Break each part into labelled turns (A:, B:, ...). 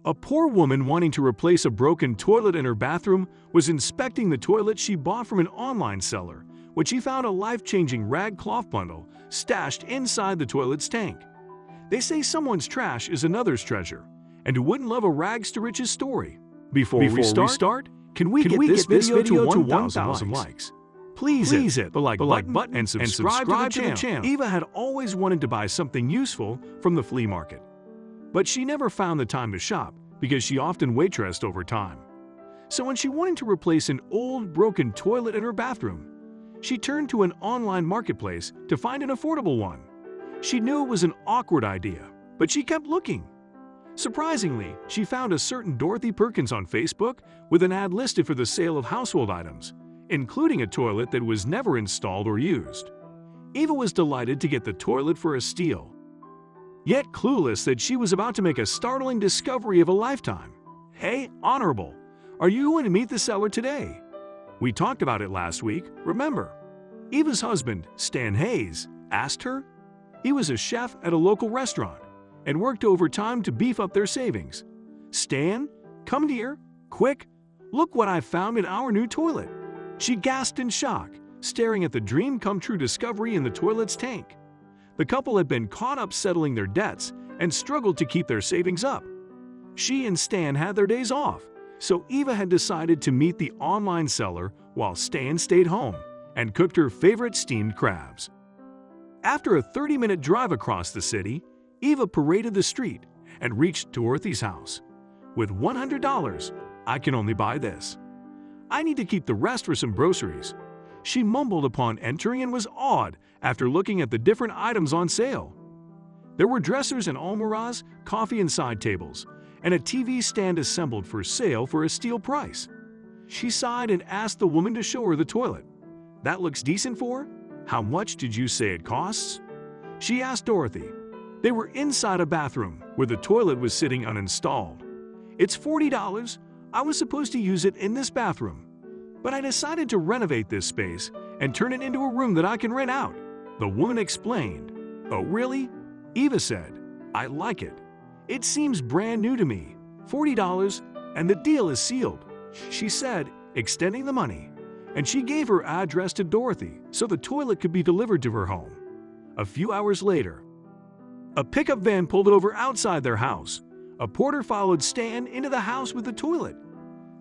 A: A poor woman wanting to replace a broken toilet in her bathroom was inspecting the toilet she bought from an online seller when she found a life-changing rag cloth bundle stashed inside the toilet's tank. They say someone's trash is another's treasure, and who wouldn't love a rags to riches story? Before we start, can we get this video to 1,000 likes? Please hit the like button and subscribe to the channel. Eva had always wanted to buy something useful from the flea market, but she never found the time to shop because she often waitressed over time. So when she wanted to replace an old, broken toilet in her bathroom, she turned to an online marketplace to find an affordable one. She knew it was an awkward idea, but she kept looking. Surprisingly, she found a certain Dorothy Perkins on Facebook with an ad listed for the sale of household items, including a toilet that was never installed or used. Eva was delighted to get the toilet for a steal, yet clueless that she was about to make a startling discovery of a lifetime. Hey, Honorable, are you going to meet the seller today? We talked about it last week, remember? Eva's husband, Stan Hayes, asked her. He was a chef at a local restaurant and worked overtime to beef up their savings. Stan, come here, quick, look what I found in our new toilet. She gasped in shock, staring at the dream-come-true discovery in the toilet's tank. The couple had been caught up settling their debts and struggled to keep their savings up. She and Stan had their days off, so Eva had decided to meet the online seller while Stan stayed home and cooked her favorite steamed crabs. After a 30-minute drive across the city, Eva paraded the street and reached Dorothy's house. With $100, I can only buy this. I need to keep the rest for some groceries. She mumbled upon entering and was awed after looking at the different items on sale. There were dressers and almirahs, coffee and side tables, and a TV stand assembled for sale for a steal price. She sighed and asked the woman to show her the toilet. That looks decent for? How much did you say it costs? She asked Dorothy. They were inside a bathroom where the toilet was sitting uninstalled. It's $40. I was supposed to use it in this bathroom, but I decided to renovate this space and turn it into a room that I can rent out, the woman explained. Oh, really? Eva said. I like it. It seems brand new to me. $40, and the deal is sealed, she said, extending the money. And she gave her address to Dorothy so the toilet could be delivered to her home. A few hours later, a pickup van pulled over outside their house. A porter followed Stan into the house with the toilet.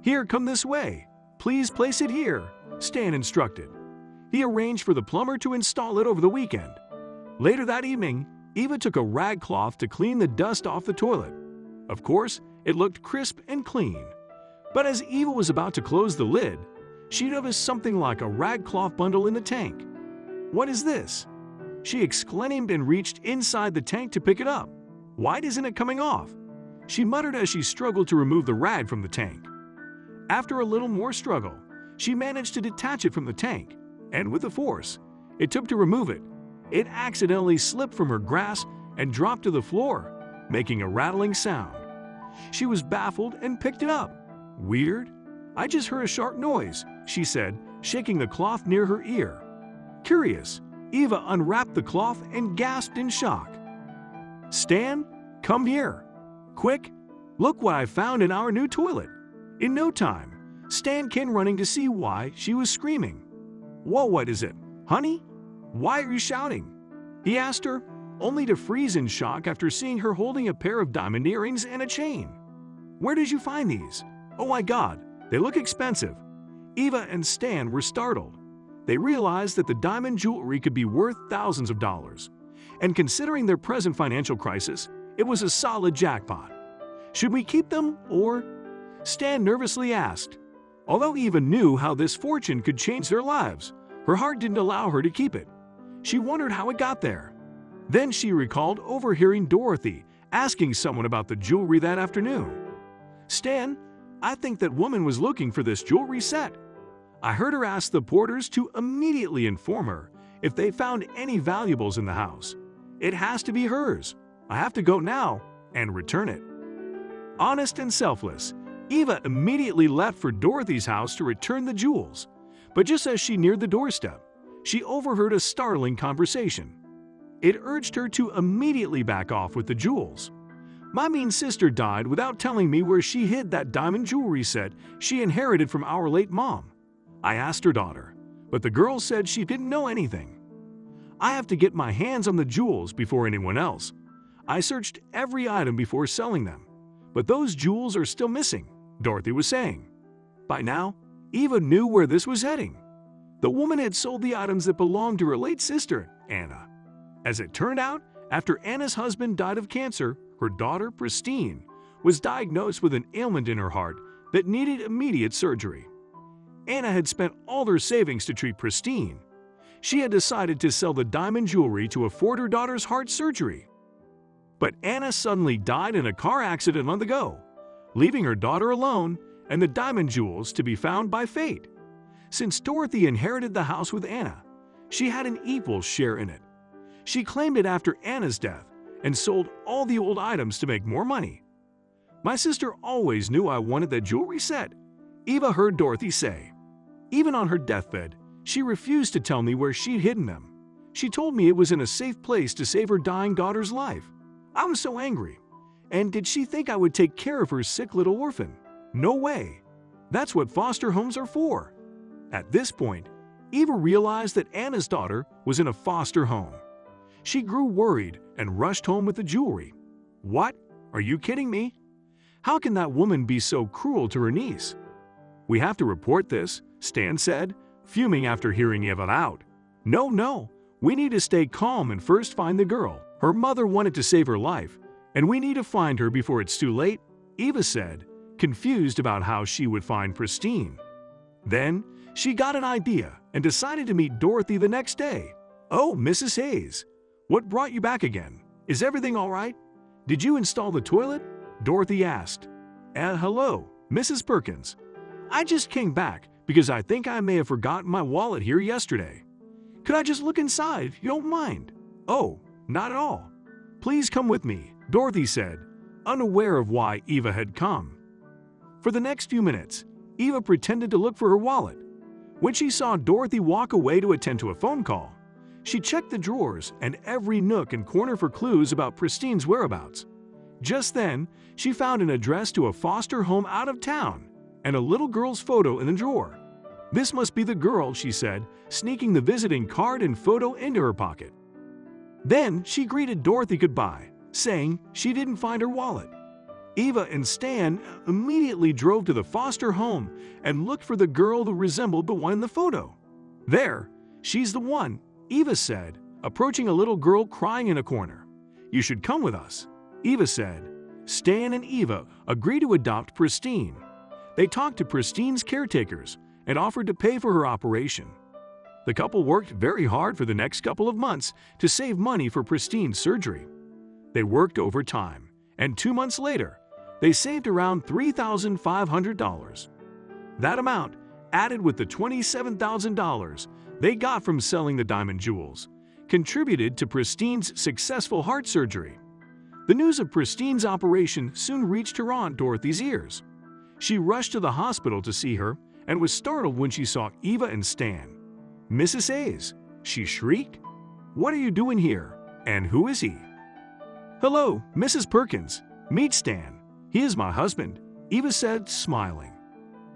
A: Here, come this way. Please place it here, Stan instructed. He arranged for the plumber to install it over the weekend. Later that evening, Eva took a rag cloth to clean the dust off the toilet. Of course, it looked crisp and clean. But as Eva was about to close the lid, she noticed something like a rag cloth bundle in the tank. What is this? She exclaimed and reached inside the tank to pick it up. Why isn't it coming off? She muttered as she struggled to remove the rag from the tank. After a little more struggle, she managed to detach it from the tank, and with the force it took to remove it, it accidentally slipped from her grasp and dropped to the floor, making a rattling sound. She was baffled and picked it up. Weird. I just heard a sharp noise, she said, shaking the cloth near her ear. Curious, Eva unwrapped the cloth and gasped in shock. Stan, come here. Quick, look what I found in our new toilet. In no time, Stan came running to see why she was screaming. Whoa, what is it, honey? Why are you shouting? He asked her, only to freeze in shock after seeing her holding a pair of diamond earrings and a chain. Where did you find these? Oh my God, they look expensive. Eva and Stan were startled. They realized that the diamond jewelry could be worth thousands of dollars. And considering their present financial crisis, it was a solid jackpot. Should we keep them or? Stan nervously asked. Although Eva knew how this fortune could change their lives, her heart didn't allow her to keep it. She wondered how it got there. Then she recalled overhearing Dorothy asking someone about the jewelry that afternoon. Stan, I think that woman was looking for this jewelry set. I heard her ask the porters to immediately inform her if they found any valuables in the house. It has to be hers. I have to go now and return it. Honest and selfless, Eva immediately left for Dorothy's house to return the jewels. But just as she neared the doorstep, she overheard a startling conversation. It urged her to immediately back off with the jewels. My mean sister died without telling me where she hid that diamond jewelry set she inherited from our late mom. I asked her daughter, but the girl said she didn't know anything. I have to get my hands on the jewels before anyone else. I searched every item before selling them, but those jewels are still missing, Dorothy was saying. By now, Eva knew where this was heading. The woman had sold the items that belonged to her late sister, Anna. As it turned out, after Anna's husband died of cancer, her daughter, Pristine, was diagnosed with an ailment in her heart that needed immediate surgery. Anna had spent all her savings to treat Pristine. She had decided to sell the diamond jewelry to afford her daughter's heart surgery. But Anna suddenly died in a car accident on the go, leaving her daughter alone and the diamond jewels to be found by fate. Since Dorothy inherited the house with Anna, she had an equal share in it. She claimed it after Anna's death and sold all the old items to make more money. My sister always knew I wanted that jewelry set, Eva heard Dorothy say. Even on her deathbed, she refused to tell me where she'd hidden them. She told me it was in a safe place to save her dying daughter's life. I was so angry. And did she think I would take care of her sick little orphan? No way. That's what foster homes are for. At this point, Eva realized that Anna's daughter was in a foster home. She grew worried and rushed home with the jewelry. What? Are you kidding me? How can that woman be so cruel to her niece? We have to report this, Stan said, fuming after hearing Eva out. No, we need to stay calm and first find the girl. Her mother wanted to save her life, and we need to find her before it's too late, Eva said, confused about how she would find Pristine. Then, she got an idea and decided to meet Dorothy the next day. Oh, Mrs. Hayes, what brought you back again? Is everything all right? Did you install the toilet? Dorothy asked. Hello, Mrs. Perkins. I just came back because I think I may have forgotten my wallet here yesterday. Could I just look inside if you don't mind? Oh, not at all. Please come with me, Dorothy said, unaware of why Eva had come. For the next few minutes, Eva pretended to look for her wallet. When she saw Dorothy walk away to attend to a phone call, she checked the drawers and every nook and corner for clues about Pristine's whereabouts. Just then, she found an address to a foster home out of town and a little girl's photo in the drawer. This must be the girl, she said, sneaking the visiting card and photo into her pocket. Then she greeted Dorothy goodbye, saying she didn't find her wallet. Eva and Stan immediately drove to the foster home and looked for the girl who resembled the one in the photo. There, she's the one, Eva said, approaching a little girl crying in a corner. You should come with us, Eva said. Stan and Eva agreed to adopt Pristine. They talked to Pristine's caretakers and offered to pay for her operation. The couple worked very hard for the next couple of months to save money for Pristine's surgery. They worked overtime, and 2 months later, they saved around $3,500. That amount, added with the $27,000 they got from selling the diamond jewels, contributed to Pristine's successful heart surgery. The news of Pristine's operation soon reached her aunt Dorothy's ears. She rushed to the hospital to see her and was startled when she saw Eva and Stan. Mrs. Hayes, she shrieked. What are you doing here? And who is he? Hello, Mrs. Perkins. Meet Stan. He is my husband, Eva said, smiling.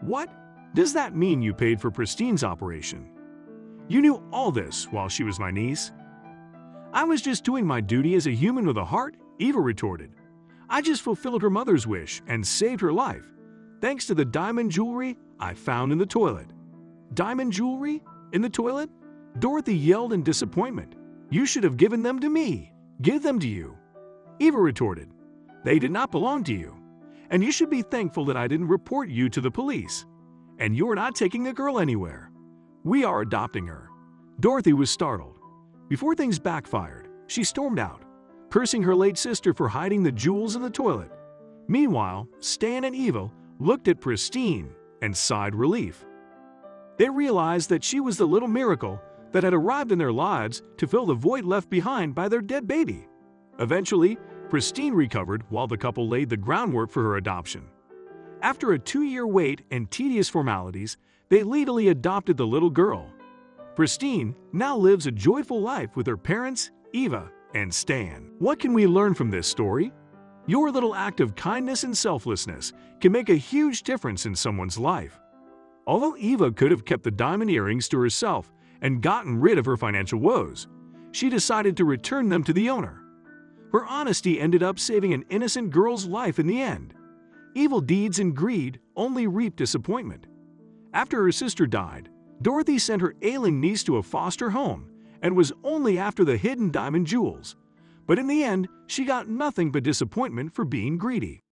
A: What? Does that mean you paid for Pristine's operation? You knew all this while she was my niece? I was just doing my duty as a human with a heart, Eva retorted. I just fulfilled her mother's wish and saved her life, thanks to the diamond jewelry I found in the toilet. Diamond jewelry? In the toilet? Dorothy yelled in disappointment. You should have given them to me. Give them to you. Eva retorted. They did not belong to you, and you should be thankful that I didn't report you to the police. And you're not taking the girl anywhere. We are adopting her. Dorothy was startled. Before things backfired, she stormed out, cursing her late sister for hiding the jewels in the toilet. Meanwhile, Stan and Eva looked at Pristine and sighed relief. They realized that she was the little miracle that had arrived in their lives to fill the void left behind by their dead baby. Eventually, Pristine recovered while the couple laid the groundwork for her adoption. After a 2-year wait and tedious formalities, they legally adopted the little girl. Pristine now lives a joyful life with her parents, Eva and Stan. What can we learn from this story? Your little act of kindness and selflessness can make a huge difference in someone's life. Although Eva could have kept the diamond earrings to herself and gotten rid of her financial woes, she decided to return them to the owner. Her honesty ended up saving an innocent girl's life in the end. Evil deeds and greed only reap disappointment. After her sister died, Dorothy sent her ailing niece to a foster home and was only after the hidden diamond jewels. But in the end, she got nothing but disappointment for being greedy.